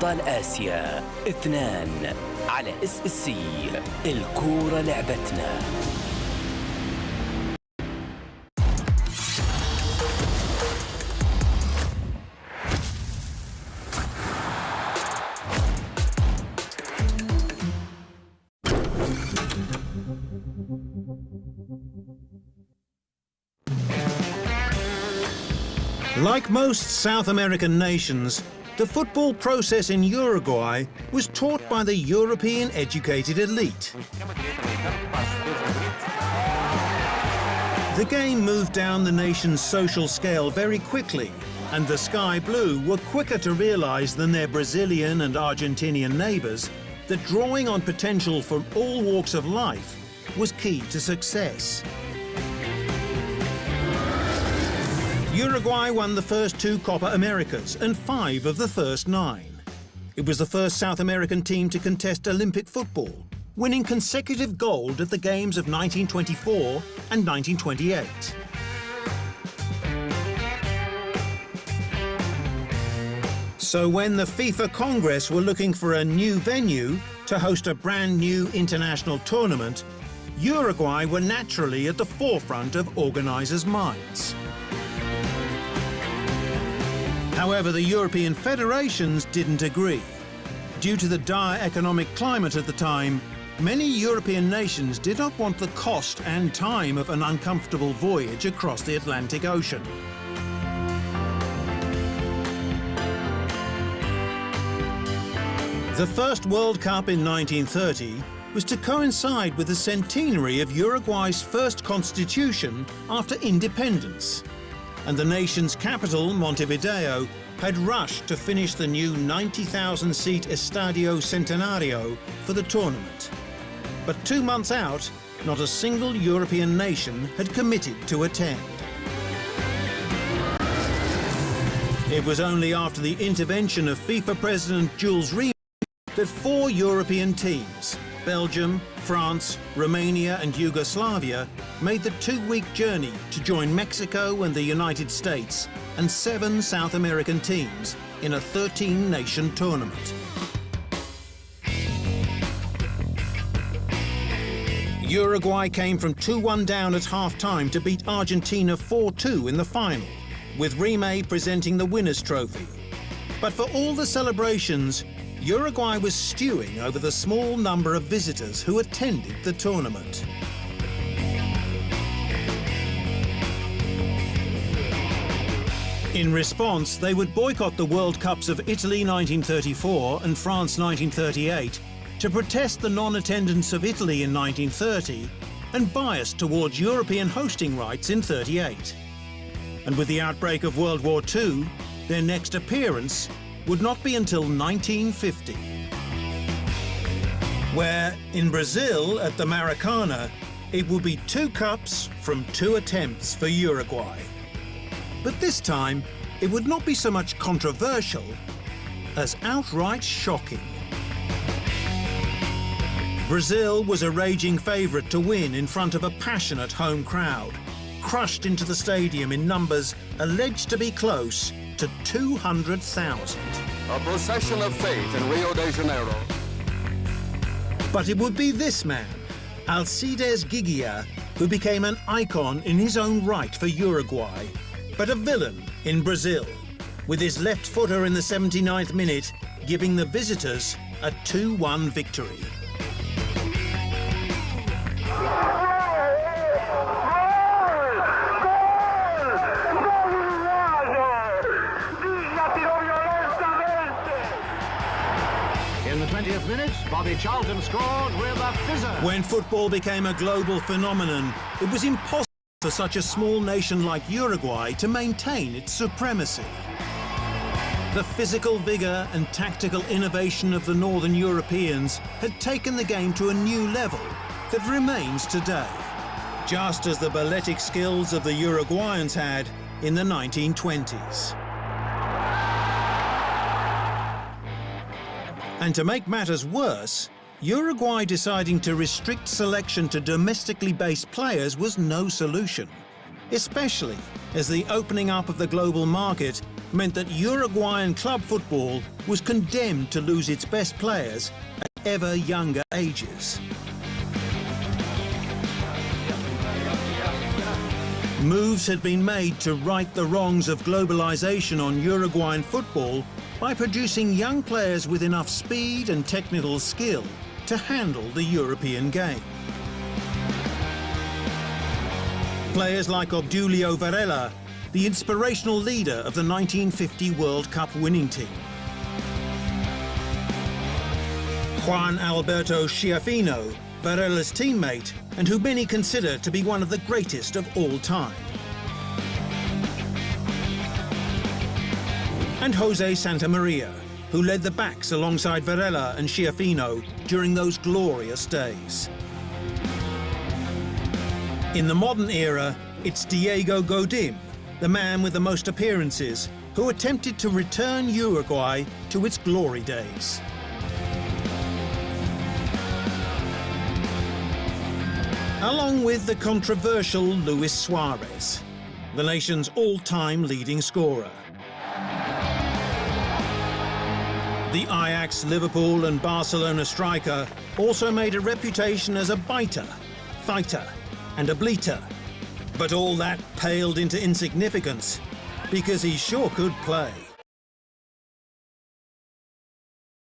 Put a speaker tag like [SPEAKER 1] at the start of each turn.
[SPEAKER 1] أبطال آسيا 2 على SSC. الكورة لعبتنا.
[SPEAKER 2] Like most South American nations, the football process in Uruguay was taught by the European-educated elite. The game moved down the nation's social scale very quickly, and the Sky Blue were quicker to realize than their Brazilian and Argentinian neighbors that drawing on potential from all walks of life was key to success. Uruguay won the first 2 Copa Americas and 5 of the first 9. It was the first South American team to contest Olympic football, winning consecutive gold at the Games of 1924 and 1928. So when the FIFA Congress were looking for a new venue to host a brand new international tournament, Uruguay were naturally at the forefront of organisers' minds. However, the European federations didn't agree. Due to the dire economic climate at the time, many European nations did not want the cost and time of an uncomfortable voyage across the Atlantic Ocean. The first World Cup in 1930 was to coincide with the centenary of Uruguay's first constitution after independence, and the nation's capital, Montevideo, had rushed to finish the new 90,000-seat Estadio Centenario for the tournament. But 2 months out, not a single European nation had committed to attend. It was only after the intervention of FIFA President Jules Rimet that 4 European teams, Belgium, France, Romania and Yugoslavia, made the 2-week journey to join Mexico and the United States and 7 South American teams in a 13-nation tournament. Uruguay came from 2-1 down at half-time to beat Argentina 4-2 in the final, with Rimet presenting the winner's trophy. But for all the celebrations, Uruguay was stewing over the small number of visitors who attended the tournament. In response, they would boycott the World Cups of Italy 1934 and France 1938 to protest the non-attendance of Italy in 1930 and bias towards European hosting rights in 1938. And with the outbreak of World War II, their next appearance would not be until 1950, where in Brazil at the Maracana, it would be 2 cups from 2 attempts for Uruguay. But this time, it would not be so much controversial as outright shocking. Brazil was a raging favourite to win in front of a passionate home crowd, crushed into the stadium in numbers alleged to be close to 200,000.
[SPEAKER 3] A procession of faith in Rio de Janeiro.
[SPEAKER 2] But it would be this man, Alcides Giguia, who became an icon in his own right for Uruguay, but a villain in Brazil, with his left footer in the 79th minute giving the visitors a 2-1 victory.
[SPEAKER 4] In the 20th minute, Bobby Charlton scored with a fizzer.
[SPEAKER 2] When football became a global phenomenon, it was impossible for such a small nation like Uruguay to maintain its supremacy. The physical vigour and tactical innovation of the Northern Europeans had taken the game to a new level that remains today, just as the balletic skills of the Uruguayans had in the 1920s. And to make matters worse, Uruguay deciding to restrict selection to domestically based players was no solution, especially as the opening up of the global market meant that Uruguayan club football was condemned to lose its best players at ever younger ages. Moves had been made to right the wrongs of globalization on Uruguayan football by producing young players with enough speed and technical skill to handle the European game. Players like Obdulio Varela, the inspirational leader of the 1950 World Cup winning team. Juan Alberto Schiaffino, Varela's teammate, and who many consider to be one of the greatest of all time. And Jose Santamaria, who led the backs alongside Varela and Schiaffino during those glorious days. In the modern era, it's Diego Godin, the man with the most appearances, who attempted to return Uruguay to its glory days. Along with the controversial Luis Suarez, the nation's all-time leading scorer. The Ajax, Liverpool and Barcelona striker also made a reputation as a biter, fighter and a bleater. But all that paled into insignificance because he sure could play.